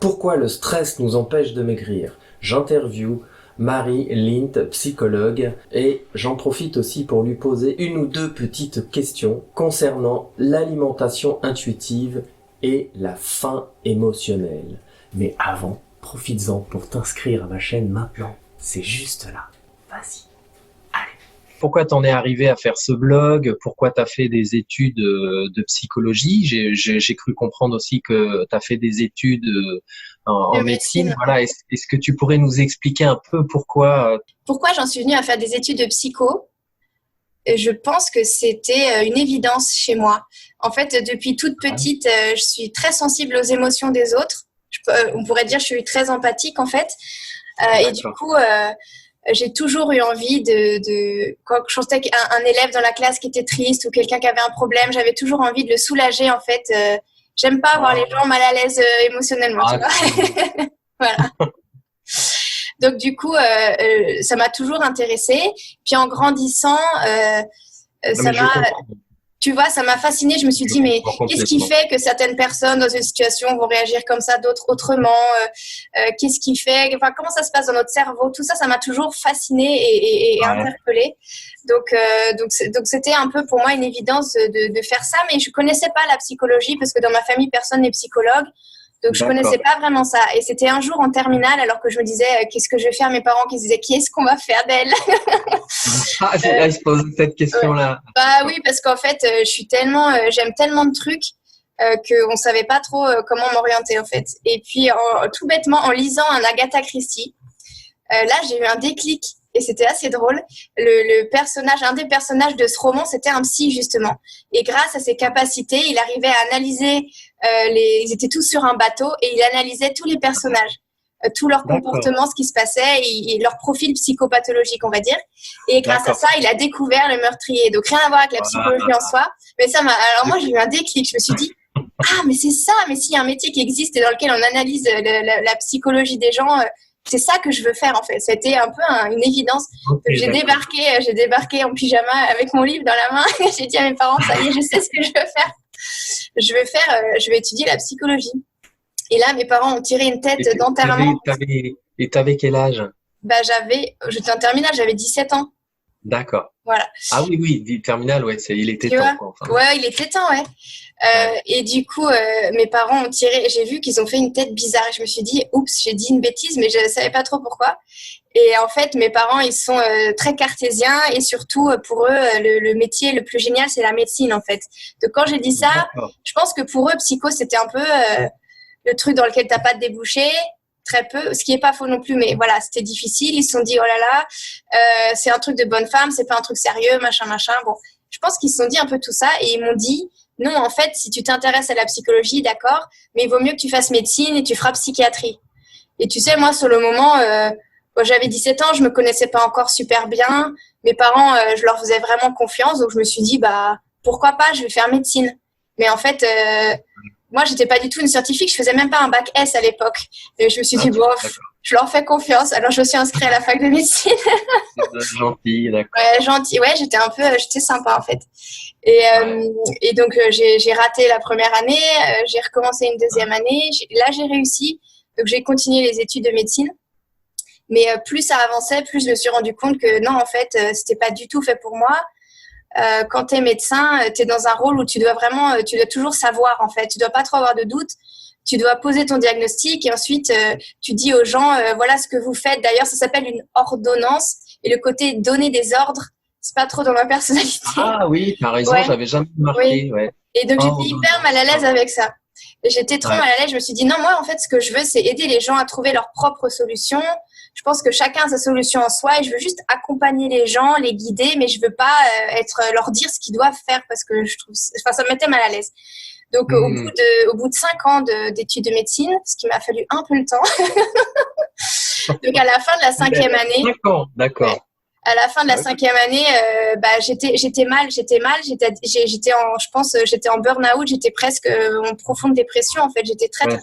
Pourquoi le stress nous empêche de maigrir? J'interviewe Marie Lint, psychologue, et j'en profite aussi pour lui poser une ou deux petites questions concernant l'alimentation intuitive et la faim émotionnelle. Mais avant, profites-en pour t'inscrire à ma chaîne maintenant. C'est juste là. Vas-y. Pourquoi t'en es arrivé à faire ce blog? Pourquoi t'as fait des études de psychologie? J'ai cru comprendre aussi que t'as fait des études en médecine. Voilà. Est-ce que tu pourrais nous expliquer un peu pourquoi? Pourquoi j'en suis venue à faire des études de psycho? Je pense que c'était une évidence chez moi. En fait, depuis toute petite, je suis très sensible aux émotions des autres. On pourrait dire que je suis très empathique en fait. Et du coup, j'ai toujours eu envie quand je sentais qu'un élève dans la classe qui était triste ou quelqu'un qui avait un problème, j'avais toujours envie de le soulager en fait. J'aime pas voir les gens mal à l'aise émotionnellement, tu vois. Voilà. Donc du coup, ça m'a toujours intéressée. Puis en grandissant, tu vois, ça m'a fascinée. Je me suis dit, mais qu'est-ce qui fait que certaines personnes dans une situation vont réagir comme ça, d'autres autrement? Qu'est-ce qui fait, enfin, comment ça se passe dans notre cerveau? Tout ça, ça m'a toujours fascinée et interpellée. Donc c'était un peu pour moi une évidence de faire ça, mais je connaissais pas la psychologie parce que dans ma famille, personne n'est psychologue. Donc, je connaissais pas vraiment ça. Et c'était un jour en terminale, alors que je me disais, qu'est-ce que je vais faire? Mes parents qui se disaient, qu'est-ce qu'on va faire d'elle? Je pose cette question-là. Bah oui, parce qu'en fait, j'aime tellement de trucs qu'on savait pas trop comment m'orienter, en fait. Et puis, tout bêtement, en lisant un Agatha Christie, là, j'ai eu un déclic. Et c'était assez drôle. Un des personnages de ce roman, c'était un psy, justement. Et grâce à ses capacités, il arrivait à analyser ils étaient tous sur un bateau et il analysait tous les personnages, tout leur comportement, ce qui se passait et leur profil psychopathologique, on va dire. Et grâce à ça, il a découvert le meurtrier. Donc, rien à voir avec la psychologie en soi. Mais alors moi, j'ai eu un déclic. Je me suis dit, ah, mais c'est ça. Mais s'il y a un métier qui existe et dans lequel on analyse la psychologie des gens, c'est ça que je veux faire en fait. C'était un peu une évidence. J'ai débarqué en pyjama avec mon livre dans la main. J'ai dit à mes parents, ça y est, je sais ce que je veux faire. Je vais étudier la psychologie. Et là, mes parents ont tiré une tête d'enterrement. Et t'avais quel âge? Bah, j'étais en terminale, j'avais 17 ans. D'accord. Voilà. Ah oui, terminal, ouais, il était temps. Quoi, enfin. Ouais, il était temps, ouais. Et du coup, mes parents ont tiré, j'ai vu qu'ils ont fait une tête bizarre et je me suis dit, oups, j'ai dit une bêtise, mais je ne savais pas trop pourquoi. Et en fait, mes parents, ils sont très cartésiens et surtout, pour eux, le métier le plus génial, c'est la médecine, en fait. Donc, quand j'ai dit ça, je pense que pour eux, psycho, c'était un peu le truc dans lequel tu n'as pas de débouché. Très peu, ce qui n'est pas faux non plus, mais voilà, c'était difficile. Ils se sont dit, oh là là, c'est un truc de bonne femme, c'est pas un truc sérieux, machin. Bon, je pense qu'ils se sont dit un peu tout ça et ils m'ont dit, non, en fait, si tu t'intéresses à la psychologie, d'accord, mais il vaut mieux que tu fasses médecine et tu feras psychiatrie. Et tu sais, moi, sur le moment, j'avais 17 ans, je me connaissais pas encore super bien. Mes parents, je leur faisais vraiment confiance, donc je me suis dit, bah, pourquoi pas, je vais faire médecine. Mais en fait, moi, j'étais pas du tout une scientifique, je faisais même pas un bac S à l'époque. Et je me suis dit, bon, je leur fais confiance. Alors, je me suis inscrite à la fac de médecine. Gentil, d'accord. Ouais, gentil. Ouais, j'étais sympa, en fait. Et donc, j'ai raté la première année, j'ai recommencé une deuxième année. Là, j'ai réussi. Donc, j'ai continué les études de médecine. Mais plus ça avançait, plus je me suis rendu compte que non, en fait, c'était pas du tout fait pour moi. Quand tu es médecin, tu es dans un rôle où tu dois toujours savoir, en fait. Tu dois pas trop avoir de doutes. Tu dois poser ton diagnostic et ensuite, tu dis aux gens, voilà ce que vous faites. D'ailleurs, ça s'appelle une ordonnance. Et le côté donner des ordres, c'est pas trop dans ma personnalité. Ah oui, tu as raison, j'avais jamais remarqué. Oui. Ouais. Et donc, j'étais hyper mal à l'aise avec ça. J'étais trop mal à l'aise. Je me suis dit, non, moi, en fait, ce que je veux, c'est aider les gens à trouver leur propre solution. Je pense que chacun a sa solution en soi et je veux juste accompagner les gens, les guider, mais je veux pas leur dire ce qu'ils doivent faire parce que ça me mettait mal à l'aise. Donc, au bout de 5 ans d'études de médecine, ce qui m'a fallu un peu le temps. Donc, à la fin de la 5e année. 5 ans, d'accord. Ouais. À la fin de la 5e année, j'étais mal. J'étais en burn-out. J'étais presque en profonde dépression. En fait, j'étais très mal.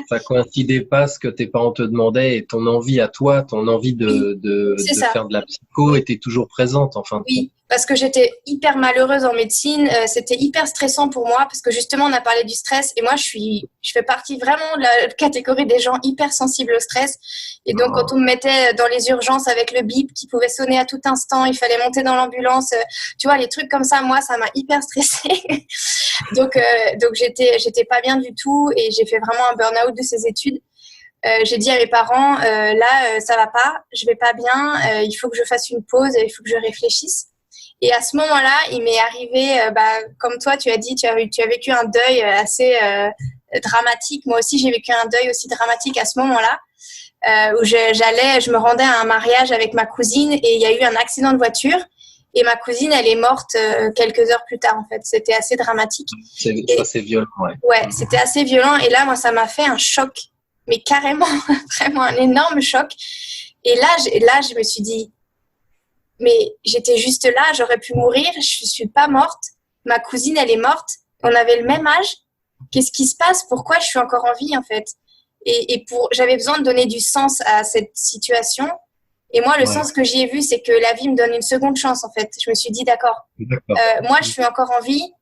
Ça coïncidait pas ce que tes parents te demandaient et ton envie à toi, ton envie de faire de la psycho était toujours présente. Enfin. Oui, parce que j'étais hyper malheureuse en médecine. C'était hyper stressant pour moi parce que justement, on a parlé du stress et moi, je fais partie vraiment de la catégorie des gens hyper sensibles au stress. Et donc, quand on me mettait dans les urgences avec le bip qui pouvait sonner à tout instant, il fallait monter dans l'ambulance, tu vois, les trucs comme ça, moi, ça m'a hyper stressée. donc j'étais pas bien du tout et j'ai fait vraiment un burn-out de ces études. J'ai dit à mes parents, là, ça va pas, je vais pas bien, il faut que je fasse une pause, il faut que je réfléchisse. Et à ce moment-là, il m'est arrivé, comme toi, tu as dit, tu as vécu un deuil assez dramatique. Moi aussi, j'ai vécu un deuil aussi dramatique à ce moment-là, où je me rendais à un mariage avec ma cousine et il y a eu un accident de voiture. Et ma cousine, elle est morte quelques heures plus tard, en fait. C'était assez dramatique. C'est violent, ouais. Ouais, c'était assez violent. Et là, moi, ça m'a fait un choc, mais carrément, vraiment un énorme choc. Et là, je me suis dit, mais j'étais juste là, j'aurais pu mourir, je suis pas morte. Ma cousine, elle est morte. On avait le même âge. Qu'est-ce qui se passe? Pourquoi je suis encore en vie, en fait? J'avais besoin de donner du sens à cette situation. Et moi, le sens que j'y ai vu, c'est que la vie me donne une seconde chance, en fait. Je me suis dit, d'accord. Moi, je suis encore en vie.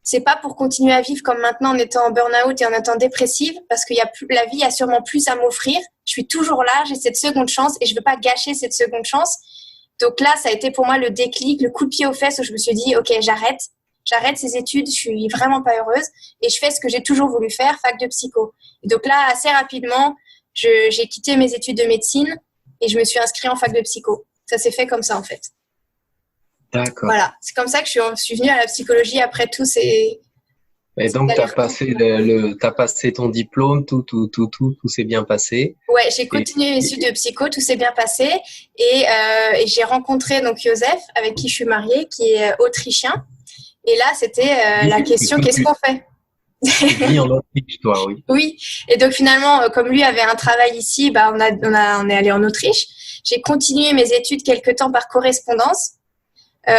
C'est pas pour continuer à vivre comme maintenant en étant en burn-out et en étant dépressive, parce que la vie a sûrement plus à m'offrir. Je suis toujours là, j'ai cette seconde chance et je veux pas gâcher cette seconde chance. Donc là, ça a été pour moi le déclic, le coup de pied aux fesses où je me suis dit, ok, j'arrête ces études, je suis vraiment pas heureuse et je fais ce que j'ai toujours voulu faire, fac de psycho. Et donc là, assez rapidement, j'ai quitté mes études de médecine et je me suis inscrite en fac de psycho. Ça s'est fait comme ça, en fait. D'accord. Voilà, c'est comme ça que je suis venue à la psychologie après tous ces... Et donc, t'as passé ton diplôme, tout s'est bien passé. Ouais, j'ai continué mes études de psycho, tout s'est bien passé. Et j'ai rencontré donc Joseph, avec qui je suis mariée, qui est autrichien. Et là, c'était la question, qu'est-ce qu'on fait? Tu vis en Autriche, toi, oui. Oui, et donc finalement, comme lui avait un travail ici, on est allé en Autriche. J'ai continué mes études quelque temps par correspondance.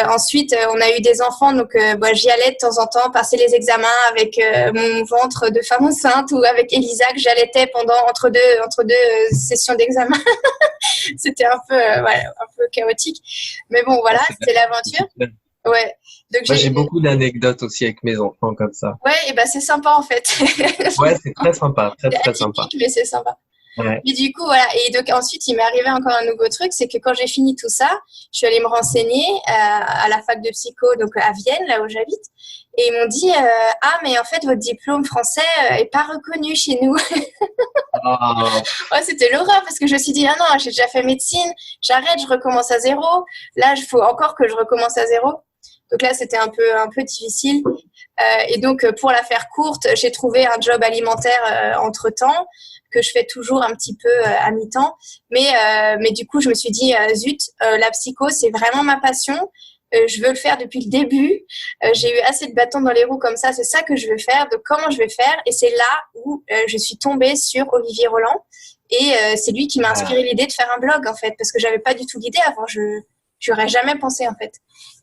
Ensuite, on a eu des enfants, donc j'y allais de temps en temps passer les examens avec mon ventre de femme enceinte ou avec Elisa que j'allaitais entre deux sessions d'examen. C'était un peu chaotique, mais bon, voilà, c'était l'aventure. Ouais. Donc moi, j'ai beaucoup d'anecdotes aussi avec mes enfants comme ça. Ouais, et c'est sympa en fait. Ouais, c'est très sympa, très sympa. Mais c'est sympa. Ouais. Et du coup, voilà. Et donc, ensuite, il m'est arrivé encore un nouveau truc, c'est que quand j'ai fini tout ça, je suis allée me renseigner à la fac de psycho, donc à Vienne, là où j'habite. Et ils m'ont dit, mais en fait, votre diplôme français est pas reconnu chez nous. Ouais, c'était l'horreur parce que je me suis dit, ah non, j'ai déjà fait médecine, j'arrête, je recommence à zéro. Là, il faut encore que je recommence à zéro. Donc là, c'était un peu difficile. Et donc, pour la faire courte, j'ai trouvé un job alimentaire entre-temps que je fais toujours un petit peu à mi-temps. Mais du coup, je me suis dit, zut, la psycho, c'est vraiment ma passion. Je veux le faire depuis le début. J'ai eu assez de bâtons dans les roues comme ça. C'est ça que je veux faire. Donc, comment je vais faire? Et c'est là où je suis tombée sur Olivier Roland. Et c'est lui qui m'a inspiré l'idée de faire un blog, en fait, parce que j'avais pas du tout l'idée avant. J'aurais jamais pensé, en fait.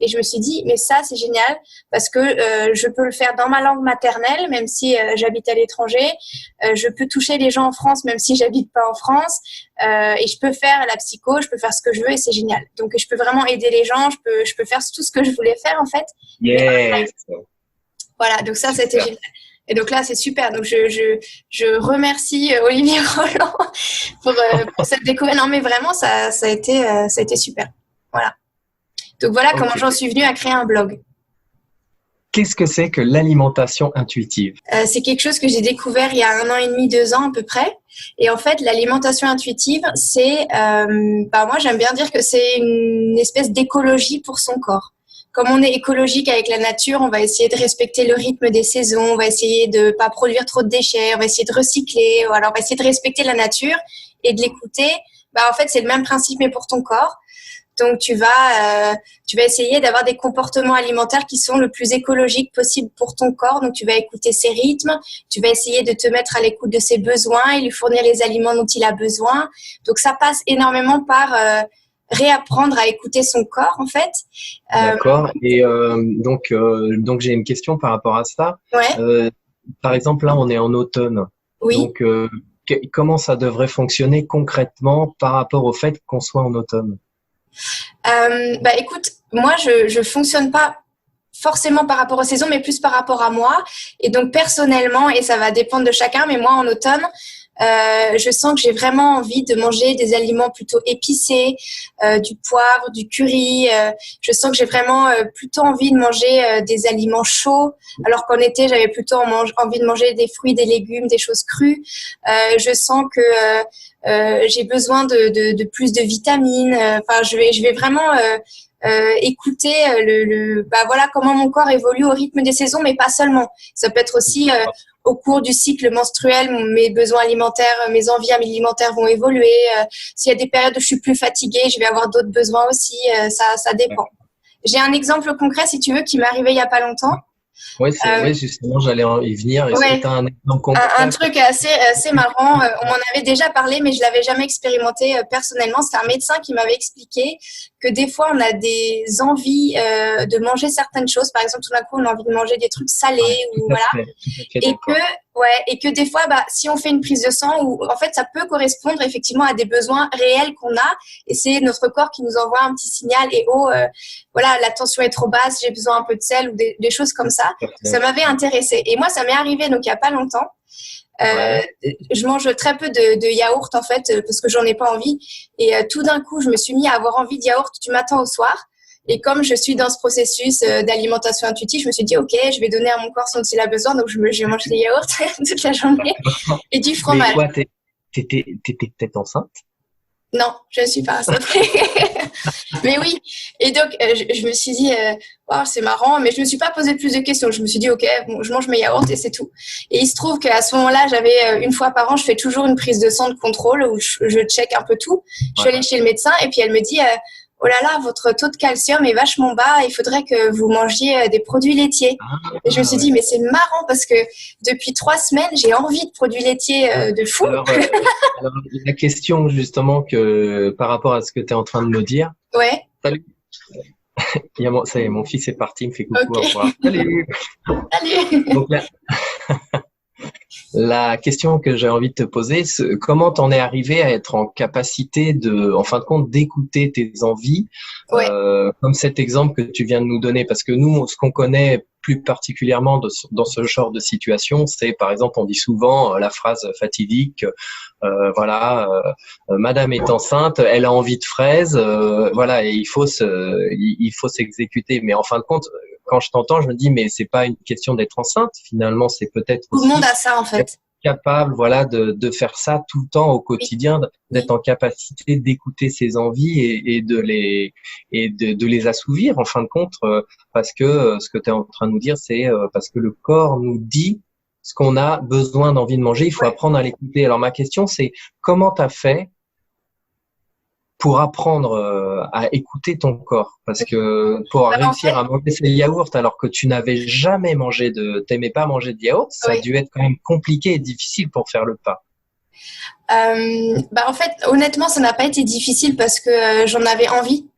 Et je me suis dit, mais ça, c'est génial parce que je peux le faire dans ma langue maternelle, même si j'habite à l'étranger. Je peux toucher les gens en France, même si j'habite pas en France. Et je peux faire la psycho, je peux faire ce que je veux et c'est génial. Donc, je peux vraiment aider les gens. Je peux faire tout ce que je voulais faire, en fait. Yes. Voilà, donc ça, c'était génial. Et donc là, c'est super. Donc, je remercie Olivier Roland pour cette découverte. Non, mais vraiment, ça a été super. Voilà. Donc voilà comment j'en suis venue à créer un blog. Qu'est-ce que c'est que l'alimentation intuitive? C'est quelque chose que j'ai découvert il y a 1 an et demi, 2 ans à peu près. Et en fait, l'alimentation intuitive, c'est, moi j'aime bien dire que c'est une espèce d'écologie pour son corps. Comme on est écologique avec la nature, on va essayer de respecter le rythme des saisons, on va essayer de pas produire trop de déchets, on va essayer de recycler, voilà, on va essayer de respecter la nature et de l'écouter. En fait, c'est le même principe mais pour ton corps. Donc, tu vas essayer d'avoir des comportements alimentaires qui sont le plus écologiques possible pour ton corps. Donc, tu vas écouter ses rythmes, tu vas essayer de te mettre à l'écoute de ses besoins et lui fournir les aliments dont il a besoin. Donc, ça passe énormément par réapprendre à écouter son corps, en fait. D'accord. Et donc, j'ai une question par rapport à ça. Ouais. Par exemple, là, on est en automne. Oui. Donc, comment ça devrait fonctionner concrètement par rapport au fait qu'on soit en automne? Écoute, moi, je fonctionne pas forcément par rapport aux saisons, mais plus par rapport à moi. Et donc, personnellement, et ça va dépendre de chacun, mais moi, en automne, je sens que j'ai vraiment envie de manger des aliments plutôt épicés, du poivre, du curry. Je sens que j'ai vraiment plutôt envie de manger des aliments chauds, alors qu'en été, j'avais plutôt envie de manger des fruits, des légumes, des choses crues. Je sens que j'ai besoin de plus de vitamines. Enfin, je vais vraiment écouter bah voilà comment mon corps évolue au rythme des saisons, mais pas seulement. Ça peut être aussi au cours du cycle menstruel, mes besoins alimentaires, mes envies alimentaires vont évoluer. S'il y a des périodes où je suis plus fatiguée, je vais avoir d'autres besoins aussi. Ça dépend. J'ai un exemple concret, si tu veux, qui m'est arrivé il y a pas longtemps. Oui, justement, j'allais y venir. Est-ce que tu as un exemple concret? Un truc assez marrant. On m'en avait déjà parlé, mais je l'avais jamais expérimenté personnellement. C'est un médecin qui m'avait expliqué que des fois, on a des envies de manger certaines choses. Par exemple, tout d'un coup, on a envie de manger des trucs salés ou voilà. Et que des fois, bah, si on fait une prise de sang, ou en fait, ça peut correspondre effectivement à des besoins réels qu'on a. Et c'est notre corps qui nous envoie un petit signal. Et voilà, la tension est trop basse, j'ai besoin un peu de sel ou des choses comme ça. Ça m'avait intéressée. Et moi, ça m'est arrivé donc il y a pas longtemps. Je mange très peu de yaourt en fait parce que j'en ai pas envie. Et tout d'un coup, je me suis mis à avoir envie de yaourt du matin au soir. Et comme je suis dans ce processus d'alimentation intuitive, je me suis dit, OK, je vais donner à mon corps ce dont il a besoin. Donc, je mange des yaourts toute la journée et du fromage. Mais quoi, t'étais peut-être enceinte? Non, je ne suis pas enceinte. Mais oui. Et donc, je me suis dit, wow, c'est marrant, mais je ne me suis pas posé plus de questions. Je me suis dit, OK, bon, je mange mes yaourts et c'est tout. Et il se trouve qu'à ce moment-là, j'avais une fois par an, je fais toujours une prise de sang de contrôle où je check un peu tout. Je suis allée chez le médecin et puis elle me dit, oh là là, votre taux de calcium est vachement bas, il faudrait que vous mangiez des produits laitiers. Et je me suis dit, mais c'est marrant parce que depuis 3 semaines, j'ai envie de produits laitiers de fou. Alors, la question justement que par rapport à ce que tu es en train de me dire. Ouais. Salut. Ça y est, mon fils est parti, il me fait coucou, au revoir. Salut. Salut. Donc, la question que j'ai envie de te poser, c'est comment t'en es arrivé à être en capacité en fin de compte, d'écouter tes envies, comme cet exemple que tu viens de nous donner, parce que nous, ce qu'on connaît plus particulièrement dans ce genre de situation, c'est par exemple, on dit souvent la phrase fatidique, Madame est enceinte, elle a envie de fraises, voilà, et il faut s'exécuter. Mais en fin de compte, quand je t'entends, je me dis, mais c'est pas une question d'être enceinte. Finalement, c'est peut-être tout le monde a ça en fait. Capable, voilà, de faire ça tout le temps au quotidien, d'être en capacité d'écouter ses envies et de les assouvir en fin de compte, parce que ce que tu es en train de nous dire, c'est parce que le corps nous dit ce qu'on a besoin d'envie de manger. Il faut apprendre à l'écouter. Alors ma question, c'est comment tu as fait pour apprendre à écouter ton corps, parce que pour réussir à manger ces yaourts alors que tu n'avais jamais t'aimais pas manger de yaourt, ça a dû être quand même compliqué et difficile pour faire le pas. En fait, honnêtement, ça n'a pas été difficile parce que j'en avais envie.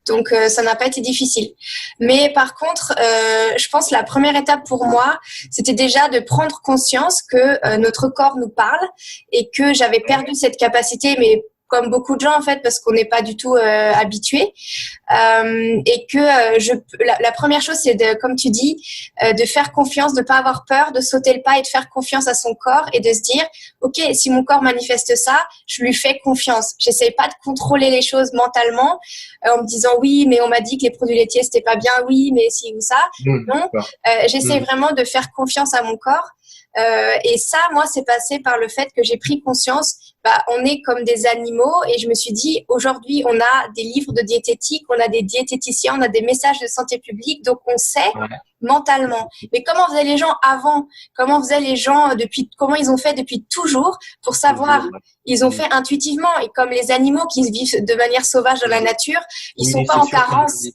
Donc, ça n'a pas été difficile. Mais par contre, je pense que la première étape pour moi, c'était déjà de prendre conscience que notre corps nous parle et que j'avais perdu cette capacité, mais comme beaucoup de gens en fait, parce qu'on n'est pas du tout habitué, et que la première chose, c'est comme tu dis, de faire confiance, de pas avoir peur, de sauter le pas et de faire confiance à son corps et de se dire, ok, si mon corps manifeste ça, je lui fais confiance. J'essaye pas de contrôler les choses mentalement en me disant oui, mais on m'a dit que les produits laitiers c'était pas bien, oui, mais si ou ça. Non, j'essaye vraiment de faire confiance à mon corps. Et ça, moi, c'est passé par le fait que j'ai pris conscience, on est comme des animaux et je me suis dit, aujourd'hui, on a des livres de diététique, on a des diététiciens, on a des messages de santé publique, donc on sait mentalement. Mais comment faisaient les gens avant? Comment faisaient les gens comment ils ont fait depuis toujours pour savoir? Ils ont fait intuitivement et comme les animaux qui vivent de manière sauvage dans la nature, ils sont pas en carence.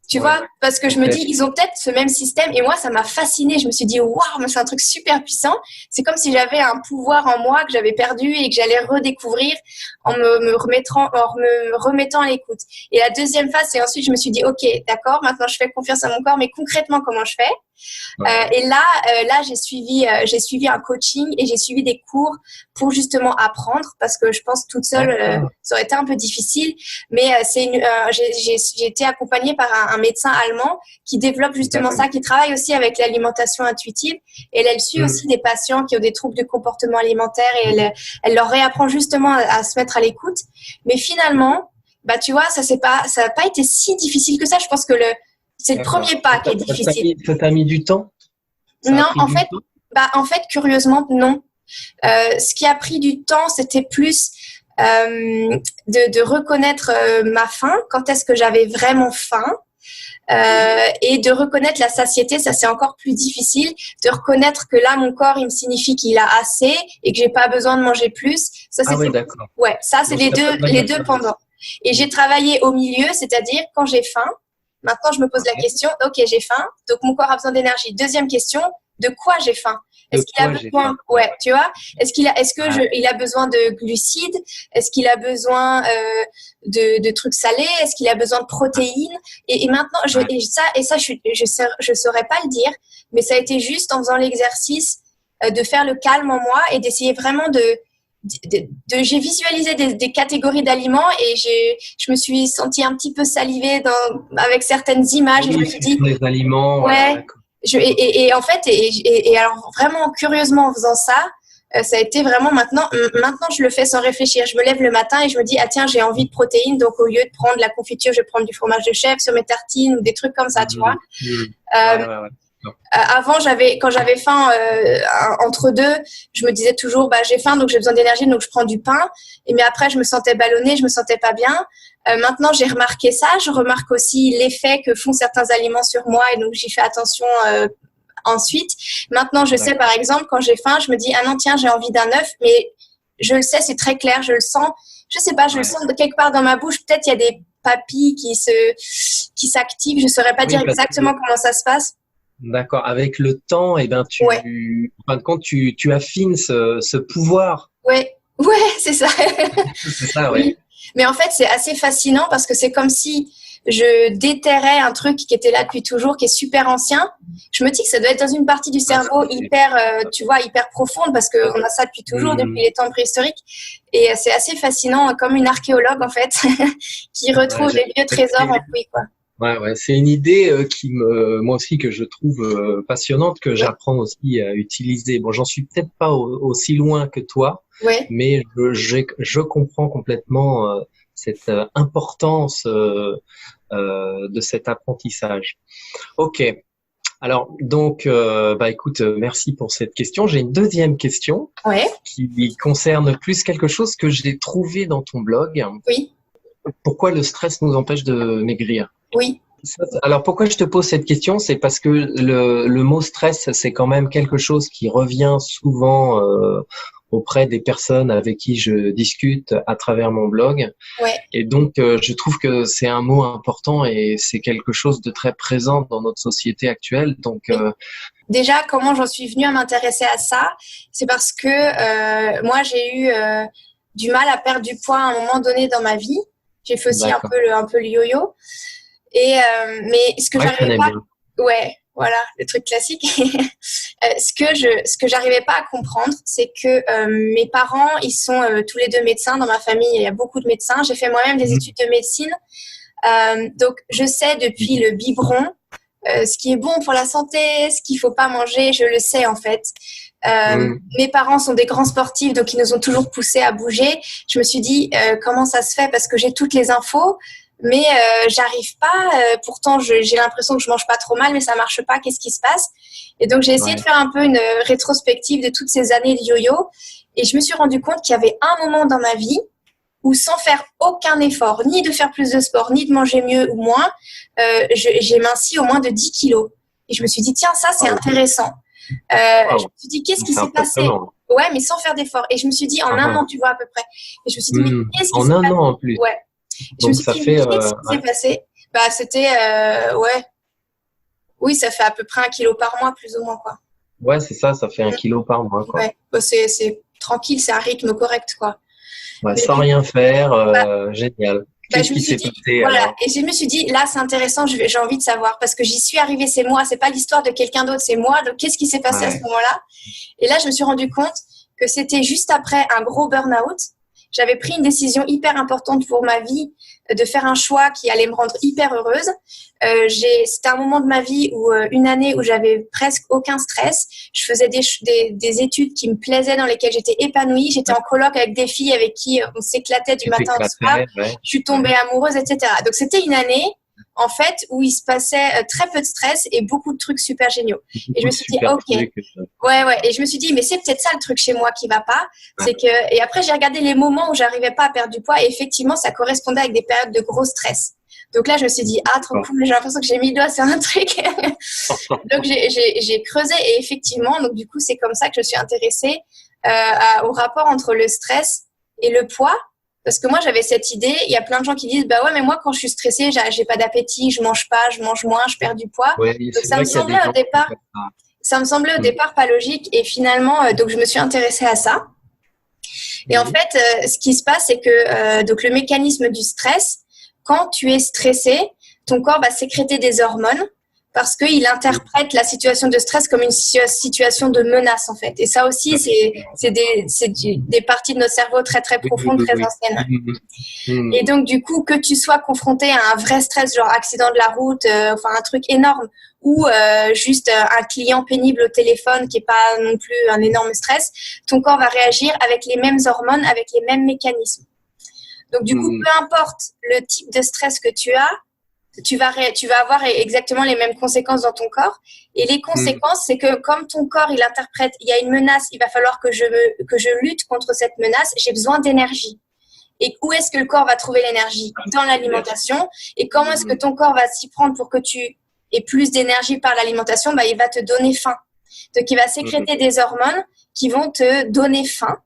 Tu vois, parce que je me dis, ils ont peut-être ce même système. Et moi, ça m'a fascinée. Je me suis dit, waouh, mais c'est un truc super puissant. C'est comme si j'avais un pouvoir en moi que j'avais perdu et que j'allais redécouvrir en me remettant à l'écoute. Et la deuxième phase, c'est ensuite, je me suis dit, ok, d'accord, maintenant je fais confiance à mon corps, mais concrètement, comment je fais? Et là, j'ai suivi un coaching et j'ai suivi des cours pour justement apprendre parce que je pense toute seule, ça aurait été un peu difficile. Mais j'ai été accompagnée par un médecin allemand qui développe justement ça, qui travaille aussi avec l'alimentation intuitive. Et elle suit aussi des patients qui ont des troubles de comportement alimentaire et elle leur réapprend justement à se mettre à l'écoute. Mais finalement, bah tu vois, ça a pas été si difficile que ça. Je pense que c'est le premier pas qui est difficile. Ça t'a mis du temps? Non, en fait, curieusement, non. Ce qui a pris du temps, c'était plus de reconnaître ma faim, quand est-ce que j'avais vraiment faim, et de reconnaître la satiété. Ça, c'est encore plus difficile. De reconnaître que là, mon corps, il me signifie qu'il a assez et que j'ai pas besoin de manger plus. Ça, oui, d'accord. Ouais, ça, c'est les deux pendant. Et j'ai travaillé au milieu, c'est-à-dire quand j'ai faim. Maintenant, je me pose la question, ok, j'ai faim, donc mon corps a besoin d'énergie. Deuxième question, de quoi j'ai faim? Est-ce qu'il a besoin, tu vois, il a besoin de glucides? Est-ce qu'il a besoin de trucs salés? Est-ce qu'il a besoin de protéines? Et maintenant, je saurais pas le dire, mais ça a été juste en faisant l'exercice de faire le calme en moi et d'essayer vraiment j'ai visualisé des catégories d'aliments et je me suis sentie un petit peu salivée avec certaines images. Oui, et je me suis dit, les aliments. Ouais. Et en fait, alors vraiment curieusement en faisant ça, ça a été vraiment maintenant, je le fais sans réfléchir. Je me lève le matin et je me dis, ah tiens, j'ai envie de protéines, donc au lieu de prendre de la confiture, je vais prendre du fromage de chèvre sur mes tartines ou des trucs comme ça, tu vois. Avant, quand j'avais faim entre deux, je me disais toujours, bah j'ai faim, donc j'ai besoin d'énergie, donc je prends du pain. Mais après, je me sentais ballonnée, je me sentais pas bien. Maintenant, j'ai remarqué ça. Je remarque aussi l'effet que font certains aliments sur moi, et donc j'y fais attention ensuite. Maintenant, je sais par exemple quand j'ai faim, je me dis ah non tiens, j'ai envie d'un œuf, mais je le sais, c'est très clair, je le sens. Je sais pas, je le sens de quelque part dans ma bouche. Peut-être il y a des papilles qui s'activent. Je saurais pas dire exactement comment ça se passe. D'accord. Avec le temps, en fin de compte, tu affines ce pouvoir. Ouais, c'est ça. C'est ça, oui. Mais en fait, c'est assez fascinant parce que c'est comme si je déterrais un truc qui était là depuis toujours, qui est super ancien. Je me dis que ça doit être dans une partie du cerveau hyper profonde parce qu'on a ça depuis toujours, depuis les temps préhistoriques. Et c'est assez fascinant, comme une archéologue en fait, qui retrouve des vieux trésors enfouis, quoi. Ouais, c'est une idée moi aussi que je trouve passionnante, que j'apprends aussi à utiliser. Bon, j'en suis peut-être pas aussi loin que toi, mais je comprends complètement cette importance de cet apprentissage. Ok. Alors donc, écoute, merci pour cette question. J'ai une deuxième question qui concerne plus quelque chose que j'ai trouvé dans ton blog. Oui. Pourquoi le stress nous empêche de maigrir? Oui. Alors pourquoi je te pose cette question? C'est parce que le mot stress, c'est quand même quelque chose qui revient souvent auprès des personnes avec qui je discute à travers mon blog. Et donc je trouve que c'est un mot important et c'est quelque chose de très présent dans notre société actuelle. Donc déjà, comment j'en suis venue à m'intéresser à ça? C'est parce que moi j'ai eu du mal à perdre du poids à un moment donné dans ma vie. J'ai fait aussi un peu le yo-yo. Mais ce que j'arrivais pas, voilà, le truc classique. Ce que j'arrivais pas à comprendre, c'est que mes parents, ils sont tous les deux médecins dans ma famille. Il y a beaucoup de médecins. J'ai fait moi-même des études de médecine, donc je sais depuis le biberon ce qui est bon pour la santé, ce qu'il faut pas manger. Je le sais en fait. Mes parents sont des grands sportifs, donc ils nous ont toujours poussés à bouger. Je me suis dit comment ça se fait, parce que j'ai toutes les infos. Mais j'arrive pas, pourtant j'ai l'impression que je mange pas trop mal, mais ça marche pas, qu'est-ce qui se passe? Et donc j'ai essayé de faire un peu une rétrospective de toutes ces années de yo-yo, et je me suis rendu compte qu'il y avait un moment dans ma vie où, sans faire aucun effort, ni de faire plus de sport, ni de manger mieux ou moins, j'ai minci au moins de 10 kilos. Et je me suis dit tiens, ça c'est intéressant. Je me suis dit qu'est-ce qui s'est passé? Ouais, mais sans faire d'effort. Et je me suis dit en un an, tu vois, à peu près. Et je me suis dit mais qu'est-ce qui s'est passé? En un an en plus. Ouais. Je me suis dit, qu'est-ce qui s'est passé? Bah, c'était, oui, ça fait à peu près 1 kilo par mois, plus ou moins, quoi. Ouais, c'est ça, ça fait 1 kilo par mois, quoi. Ouais, bah, c'est tranquille, c'est un rythme correct, quoi. Ouais, sans rien faire, génial. Qu'est-ce qui s'est passé alors? Et je me suis dit, là, c'est intéressant, j'ai envie de savoir parce que j'y suis arrivée, c'est moi, c'est pas l'histoire de quelqu'un d'autre, c'est moi. Donc, qu'est-ce qui s'est passé à ce moment-là? Et là, je me suis rendu compte que c'était juste après un gros burn-out. J'avais pris une décision hyper importante pour ma vie, de faire un choix qui allait me rendre hyper heureuse. C'était un moment de ma vie où une année où j'avais presque aucun stress. Je faisais des études qui me plaisaient, dans lesquelles j'étais épanouie. J'étais en coloc avec des filles avec qui on s'éclatait du matin au soir. Je suis tombée amoureuse, etc. Donc c'était une année en fait où il se passait très peu de stress et beaucoup de trucs super géniaux. Et je me suis dit ok, ouais. Et je me suis dit mais c'est peut-être ça le truc chez moi qui va pas. C'est que et après j'ai regardé les moments où j'arrivais pas à perdre du poids et effectivement ça correspondait avec des périodes de gros stress. Donc là, je me suis dit, ah, trop cool, j'ai l'impression que j'ai mis le doigt sur un truc. Donc, j'ai creusé et effectivement, donc du coup, c'est comme ça que je suis intéressée au rapport entre le stress et le poids. Parce que moi, j'avais cette idée, il y a plein de gens qui disent, bah ouais, mais moi, quand je suis stressée, j'ai pas d'appétit, je mange pas, je mange moins, je perds du poids. Ouais, donc, ça me semblait au départ pas logique. Et finalement, donc, je me suis intéressée à ça. Et en fait, ce qui se passe, c'est que donc le mécanisme du stress, quand tu es stressé, ton corps va sécréter des hormones parce qu'il interprète la situation de stress comme une situation de menace, en fait. Et ça aussi, c'est des parties de notre cerveau très, très profondes, très anciennes. Et donc, du coup, que tu sois confronté à un vrai stress, genre accident de la route, enfin un truc énorme, ou juste un client pénible au téléphone qui est pas non plus un énorme stress, ton corps va réagir avec les mêmes hormones, avec les mêmes mécanismes. Donc, du coup, peu importe le type de stress que tu as, tu vas avoir exactement les mêmes conséquences dans ton corps. Et les conséquences, c'est que comme ton corps, il interprète, il y a une menace, il va falloir que je lutte contre cette menace, j'ai besoin d'énergie. Et où est-ce que le corps va trouver l'énergie? Dans l'alimentation. Et comment est-ce que ton corps va s'y prendre pour que tu aies plus d'énergie par l'alimentation? Bah, il va te donner faim. Donc, il va sécréter des hormones qui vont te donner faim.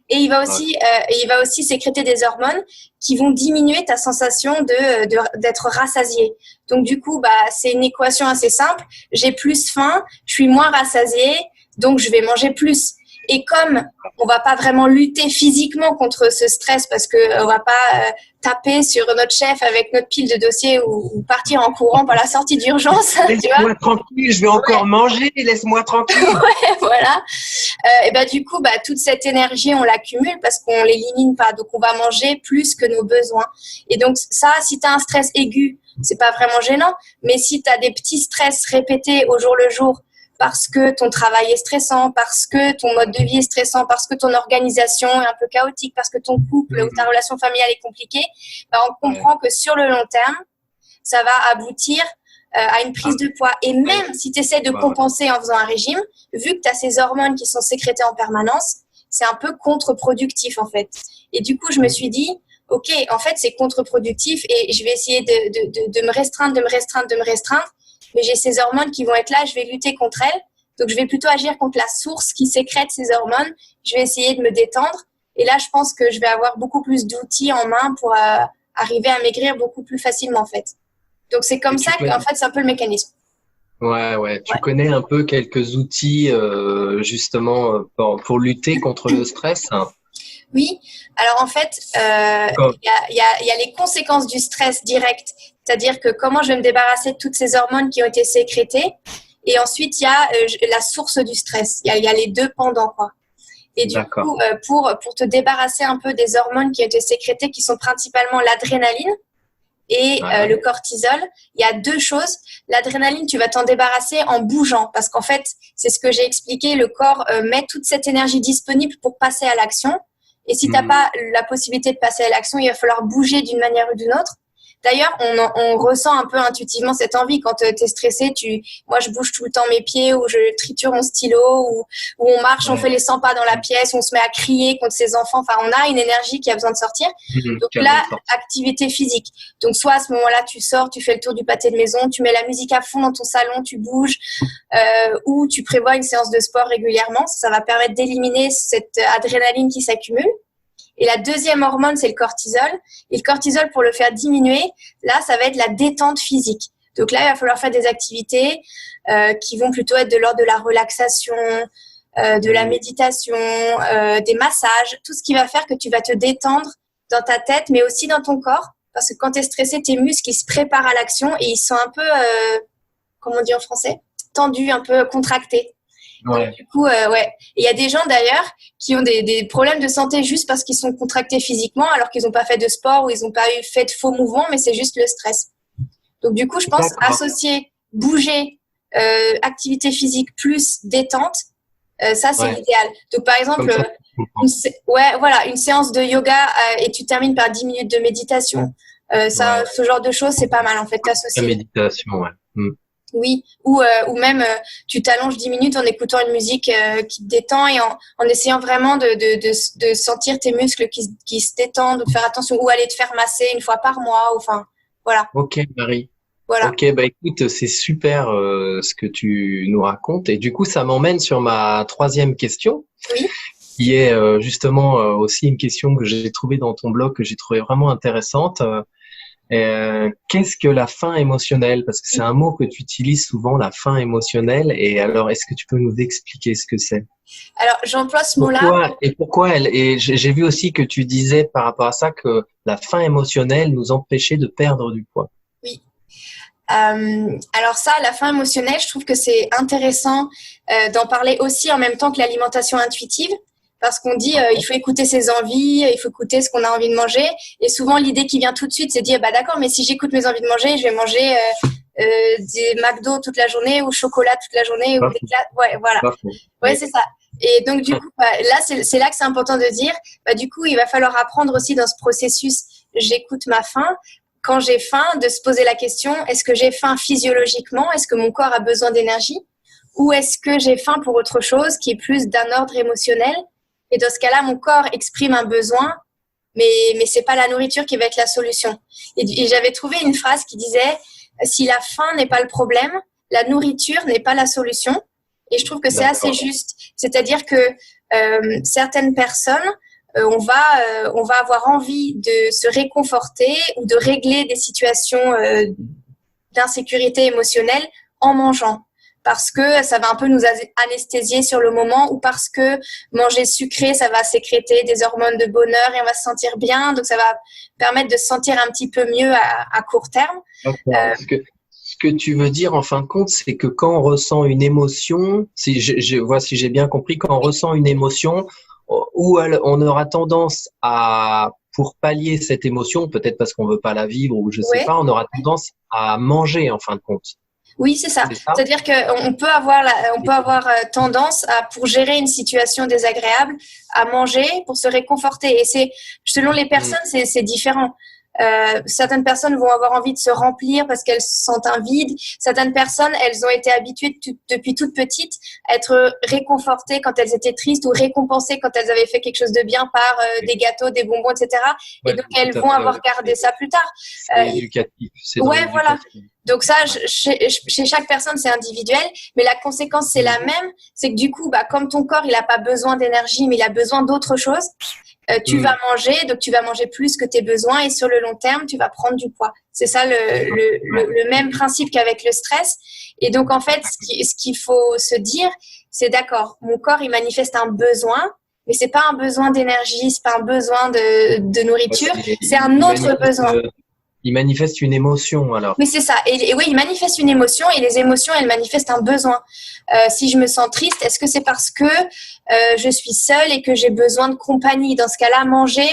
Et il va aussi sécréter des hormones qui vont diminuer ta sensation d'être rassasié. Donc, du coup, bah, c'est une équation assez simple. J'ai plus faim, je suis moins rassasié, donc je vais manger plus. Et comme on va pas vraiment lutter physiquement contre ce stress parce que on va pas taper sur notre chef avec notre pile de dossiers ou partir en courant par la sortie d'urgence. Laisse-moi tranquille, je vais encore manger, laisse-moi tranquille. Ouais, voilà. Et bah du coup, bah toute cette énergie, on l'accumule parce qu'on l'élimine pas. Donc on va manger plus que nos besoins. Et donc ça, si tu as un stress aigu, c'est pas vraiment gênant. Mais si tu as des petits stress répétés au jour le jour, parce que ton travail est stressant, parce que ton mode de vie est stressant, parce que ton organisation est un peu chaotique, parce que ton couple ou ta relation familiale est compliquée, bah on comprend que sur le long terme, ça va aboutir à une prise de poids. Et même si tu essaies de compenser en faisant un régime, vu que tu as ces hormones qui sont sécrétées en permanence, c'est un peu contre-productif en fait. Et du coup, je me suis dit, ok, en fait, c'est contre-productif et je vais essayer de me restreindre, mais j'ai ces hormones qui vont être là, je vais lutter contre elles. Donc, je vais plutôt agir contre la source qui sécrète ces hormones. Je vais essayer de me détendre. Et là, je pense que je vais avoir beaucoup plus d'outils en main pour arriver à maigrir beaucoup plus facilement, en fait. Donc, c'est comme ça qu'en fait, c'est un peu le mécanisme. Ouais. Tu connais un peu quelques outils, justement, pour lutter contre le stress? Oui. Alors, en fait, il y a les conséquences du stress direct. C'est-à-dire que comment je vais me débarrasser de toutes ces hormones qui ont été sécrétées. Et ensuite, il y a la source du stress. Il y a les deux pendant, quoi. Et du coup, pour te débarrasser un peu des hormones qui ont été sécrétées, qui sont principalement l'adrénaline et le cortisol, il y a deux choses. L'adrénaline, tu vas t'en débarrasser en bougeant. Parce qu'en fait, c'est ce que j'ai expliqué, le corps met toute cette énergie disponible pour passer à l'action. Et si tu n'as pas la possibilité de passer à l'action, il va falloir bouger d'une manière ou d'une autre. D'ailleurs, on ressent un peu intuitivement cette envie quand tu es stressé. Moi, je bouge tout le temps mes pieds ou je triture mon stylo ou on marche, on fait les 100 pas dans la pièce, on se met à crier contre ses enfants. Enfin, on a une énergie qui a besoin de sortir. Donc là, activité physique. Donc soit à ce moment-là, tu sors, tu fais le tour du pâté de maison, tu mets la musique à fond dans ton salon, tu bouges ou tu prévois une séance de sport régulièrement. Ça va permettre d'éliminer cette adrénaline qui s'accumule. Et la deuxième hormone, c'est le cortisol. Et le cortisol, pour le faire diminuer, là, ça va être la détente physique. Donc là, il va falloir faire des activités qui vont plutôt être de l'ordre de la relaxation, de la méditation, des massages, tout ce qui va faire que tu vas te détendre dans ta tête, mais aussi dans ton corps. parce que quand tu es stressé, tes muscles, ils se préparent à l'action et ils sont un peu, comment on dit en français, tendus, un peu contractés. Ouais. Donc, du coup, ouais. Il y a des gens d'ailleurs qui ont des problèmes de santé juste parce qu'ils sont contractés physiquement alors qu'ils n'ont pas fait de sport ou ils n'ont pas fait de faux mouvements, mais c'est juste le stress. Donc, du coup, je pense associer, bouger, activité physique plus détente, ça, c'est l'idéal. Donc, par exemple, une séance de yoga et tu termines par 10 minutes de méditation. Ce genre de choses, c'est pas mal en fait. La méditation, ouais. Oui, ou même tu t'allonges 10 minutes en écoutant une musique qui te détend et en essayant vraiment de sentir tes muscles qui se détendent, de faire attention, ou aller te faire masser une fois par mois, enfin, voilà. Ok, Marie. Voilà. Ok, bah écoute, c'est super ce que tu nous racontes. Et du coup, ça m'emmène sur ma troisième question, qui est justement aussi une question que j'ai trouvée dans ton blog, que j'ai trouvée vraiment intéressante. Qu'est-ce que la faim émotionnelle? Parce que c'est un mot que tu utilises souvent, la faim émotionnelle. Et alors, est-ce que tu peux nous expliquer ce que c'est? Alors, j'emploie ce mot-là. Pourquoi elle? Et j'ai vu aussi que tu disais par rapport à ça que la faim émotionnelle nous empêchait de perdre du poids. Oui. Alors ça, la faim émotionnelle, je trouve que c'est intéressant d'en parler aussi en même temps que l'alimentation intuitive. Parce qu'on dit il faut écouter ses envies, il faut écouter ce qu'on a envie de manger. Et souvent, l'idée qui vient tout de suite, c'est de dire bah d'accord, mais si j'écoute mes envies de manger, je vais manger des McDo toute la journée ou chocolat toute la journée ou des ouais, voilà. Ouais, c'est ça. Et donc du coup, là, c'est là que c'est important de dire. Du coup, il va falloir apprendre aussi dans ce processus. J'écoute ma faim. Quand j'ai faim, de se poser la question est-ce que j'ai faim physiologiquement? Est-ce que mon corps a besoin d'énergie? Ou est-ce que j'ai faim pour autre chose qui est plus d'un ordre émotionnel? Et dans ce cas-là, mon corps exprime un besoin, mais c'est pas la nourriture qui va être la solution. Et j'avais trouvé une phrase qui disait si la faim n'est pas le problème, la nourriture n'est pas la solution. Et je trouve que c'est assez juste. C'est-à-dire que certaines personnes, on va avoir envie de se réconforter ou de régler des situations d'insécurité émotionnelle en mangeant. Parce que ça va un peu nous anesthésier sur le moment ou parce que manger sucré, ça va sécréter des hormones de bonheur et on va se sentir bien. Donc, ça va permettre de se sentir un petit peu mieux à court terme. Ce que tu veux dire, en fin de compte, c'est que quand on ressent une émotion, si j'ai bien compris, quand on ressent une émotion, où on aura tendance à, pour pallier cette émotion, peut-être parce qu'on veut pas la vivre ou je sais pas, on aura tendance à manger, en fin de compte. Oui, c'est ça. C'est-à-dire qu'on peut avoir tendance à, pour gérer une situation désagréable, à manger pour se réconforter. Et c'est selon les personnes, c'est différent. Certaines personnes vont avoir envie de se remplir parce qu'elles sentent un vide. Certaines personnes, elles ont été habituées depuis toute petite à être réconfortées quand elles étaient tristes ou récompensées quand elles avaient fait quelque chose de bien par des gâteaux, des bonbons, etc. Et donc, elles vont avoir gardé ça plus tard. C'est éducatif. Voilà. Donc ça, chez chaque personne, c'est individuel, mais la conséquence, c'est la même. C'est que du coup, comme ton corps, il n'a pas besoin d'énergie, mais il a besoin d'autre chose, tu vas manger, donc tu vas manger plus que tes besoins et sur le long terme, tu vas prendre du poids. C'est ça le même principe qu'avec le stress. Et donc, en fait, ce qu'il faut se dire, c'est d'accord, mon corps, il manifeste un besoin, mais c'est pas un besoin d'énergie, c'est pas un besoin de nourriture, c'est un autre besoin. Il manifeste une émotion, alors. Oui, c'est ça. Et oui, il manifeste une émotion et les émotions, elles manifestent un besoin. Si je me sens triste, est-ce que c'est parce que je suis seule et que j'ai besoin de compagnie? Dans ce cas-là, manger,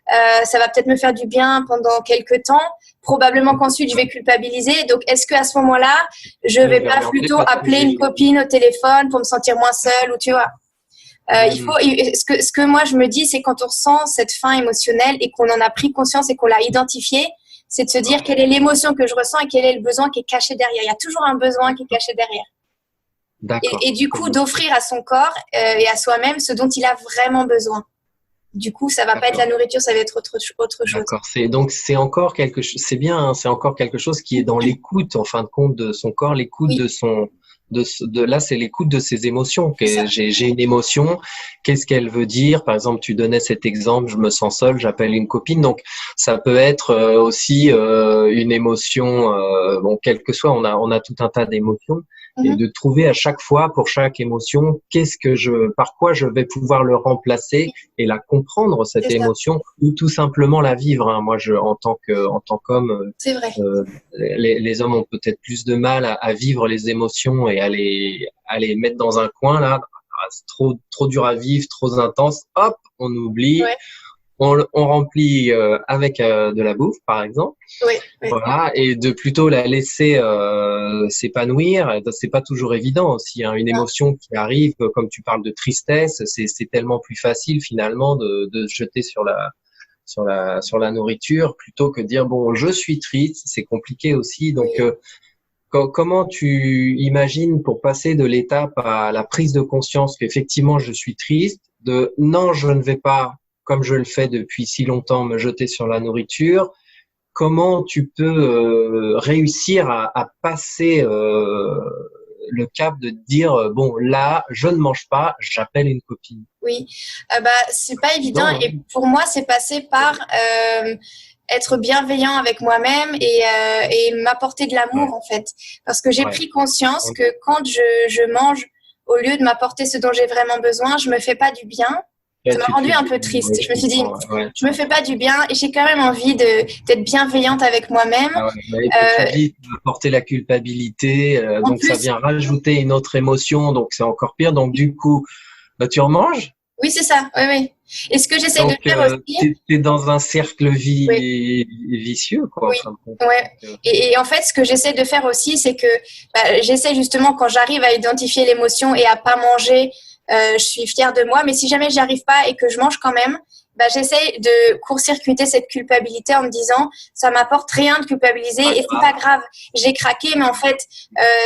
ça va peut-être me faire du bien pendant quelques temps. Probablement qu'ensuite, je vais culpabiliser. Donc, est-ce qu'à ce moment-là, je vais pas plutôt appeler une copine au téléphone pour me sentir moins seule ou tu vois? Ce que moi, je me dis, c'est quand on ressent cette faim émotionnelle et qu'on en a pris conscience et qu'on l'a identifiée, c'est de se dire quelle est l'émotion que je ressens et quel est le besoin qui est caché derrière. Il y a toujours un besoin qui est caché derrière. Et du coup, d'offrir à son corps et à soi-même ce dont il a vraiment besoin. Du coup, ça va pas être la nourriture, ça va être autre chose. D'accord. Donc, c'est encore quelque chose, c'est bien, hein, c'est encore quelque chose qui est dans l'écoute, en fin de compte, de son corps, l'écoute de là, c'est l'écoute de ses émotions. J'ai une émotion, qu'est-ce qu'elle veut dire? Par exemple, tu donnais cet exemple, je me sens seule, j'appelle une copine. Donc, ça peut être aussi une émotion. Bon, quel que soit, on a tout un tas d'émotions. Et de trouver à chaque fois, pour chaque émotion, par quoi je vais pouvoir le remplacer et la comprendre, cette émotion, ou tout simplement la vivre. Hein. Moi, en tant qu'homme, c'est vrai. Les hommes ont peut-être plus de mal à vivre les émotions et à les mettre dans un coin, là. C'est trop dur à vivre, trop intense. Hop, on oublie. Ouais. On remplit avec de la bouffe, par exemple. Oui. Voilà, et de plutôt la laisser s'épanouir. C'est pas toujours évident aussi. Hein. Une émotion qui arrive, comme tu parles de tristesse, c'est tellement plus facile finalement de se jeter sur la nourriture plutôt que de dire bon, je suis triste. C'est compliqué aussi. Donc comment tu imagines pour passer de l'étape à la prise de conscience qu'effectivement je suis triste, de non, je ne vais pas, comme je le fais depuis si longtemps, me jeter sur la nourriture. Comment tu peux réussir à passer le cap de dire bon, là, je ne mange pas, j'appelle une copine. Oui, c'est pas évident. Non, et pour moi, c'est passé par être bienveillant avec moi-même et m'apporter de l'amour en fait. Parce que j'ai pris conscience que quand je mange, au lieu de m'apporter ce dont j'ai vraiment besoin, je me fais pas du bien. Ça m'a rendu un peu triste. Je me suis dit, je me fais pas du bien et j'ai quand même envie d'être bienveillante avec moi-même. Ah ouais, tu dis apporter la culpabilité, donc plus, ça vient rajouter une autre émotion, donc c'est encore pire. Donc du coup, tu en manges? Oui, c'est ça. Oui. Et ce que j'essaie de faire aussi, t'es dans un cercle vicieux, quoi. Oui. Et en fait, ce que j'essaie de faire aussi, c'est que j'essaie justement quand j'arrive à identifier l'émotion et à pas manger. Je suis fière de moi, mais si jamais j'y arrive pas et que je mange quand même, j'essaie de court-circuiter cette culpabilité en me disant ça m'apporte rien de culpabiliser et c'est pas grave, j'ai craqué, mais en fait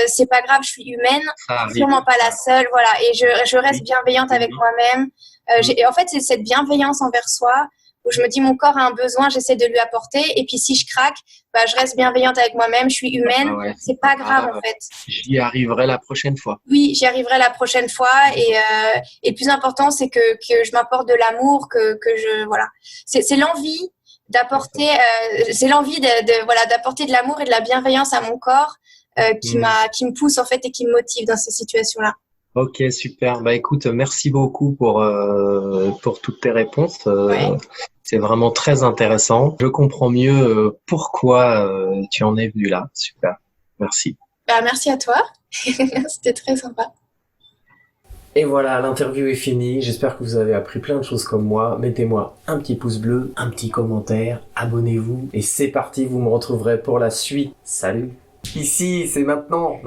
c'est pas grave, je suis humaine, je suis sûrement pas la seule, voilà, et je reste bienveillante avec moi-même. En fait, c'est cette bienveillance envers soi où je me dis mon corps a un besoin, j'essaie de lui apporter, et puis si je craque, je reste bienveillante avec moi-même, je suis humaine, c'est pas grave en fait. J'y arriverai la prochaine fois. Oui, j'y arriverai la prochaine fois, et le plus important c'est que je m'apporte de l'amour, que je voilà, c'est l'envie d'apporter, c'est l'envie d'apporter de l'amour et de la bienveillance à mon corps qui me pousse en fait et qui me motive dans ces situations-là. Ok, super. Écoute, merci beaucoup pour toutes tes réponses. C'est vraiment très intéressant. Je comprends mieux pourquoi tu en es venu là. Super. Merci. Merci à toi. C'était très sympa. Et voilà, l'interview est finie. J'espère que vous avez appris plein de choses comme moi. Mettez-moi un petit pouce bleu, un petit commentaire, abonnez-vous. Et c'est parti, vous me retrouverez pour la suite. Salut. Ici, c'est maintenant.